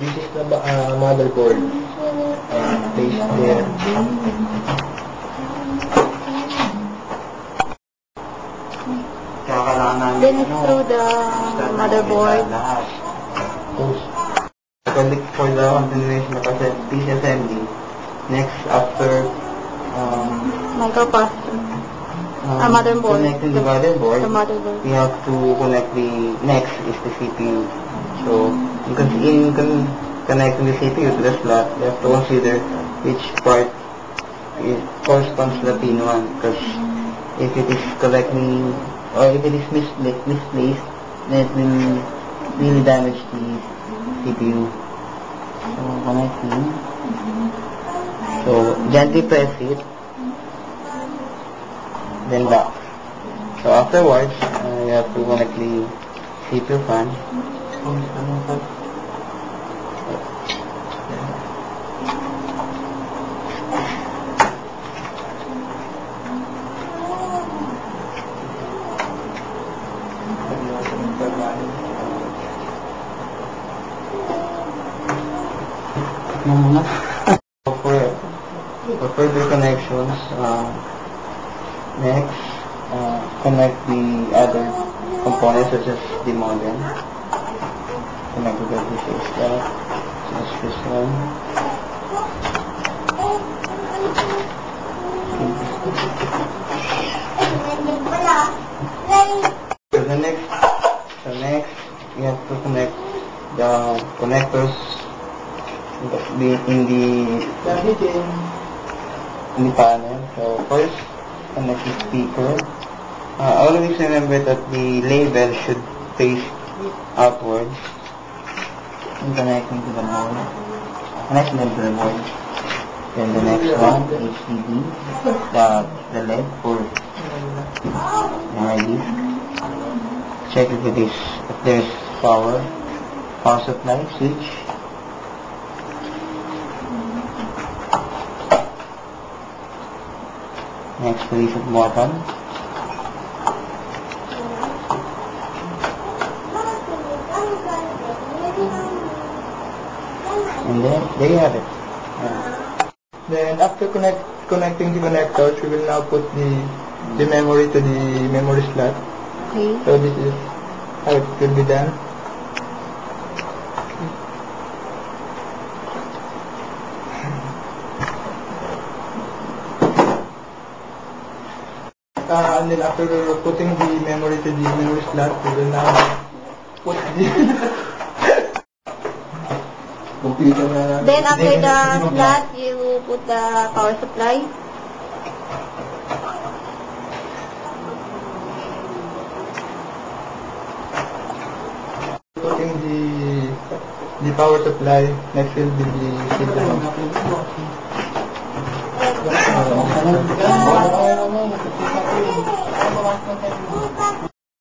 This is the motherboard. Place there. Then it's through the motherboard. Connect for the continuation of piece assembly. Next, after Motherboard. Connecting the motherboard, motherboard. we have to connect the next is the CPU. So, because in connecting the CPU to the slot, you have to consider which part corresponds to the pin 1. Because if it is correctly, or if it is misplaced, then it will really damage the CPU. So, connecting. So, gently press it. Then back. So afterwards, you have to connect the CPU fan. For further connections, next, connect the other components such as the modem. Connect to the PCI slot. Just this one. The next, you have to connect the connectors in the panel. So first, connect the speaker. Always remember that the label should face outwards. And connecting to the board. Connecting them to the board. Then the next one, HDD. The LED for hard disk. Check if there's power supply switch. Next, the reset button. And then, there you have it. Then, after connecting the connectors, we will now put the memory to the memory slot. Okay. So, this is how it will be done. And then after putting the memory to the memory slot, we will now put the computer. Then after the slot, you put the power supply. Putting the power supply, next will be the signal.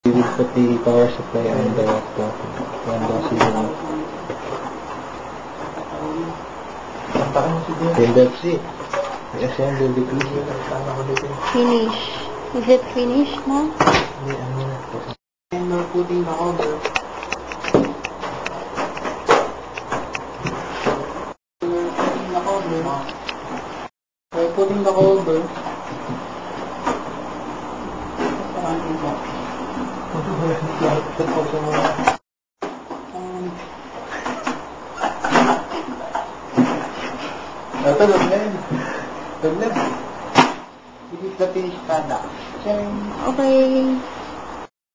We will put the power supply on the laptop and the signal. Then that's it. The assembly will be complete. Finish. Is it finished now? And we're putting the cover. We're putting the cover. Ito, This is the finished product. Okay.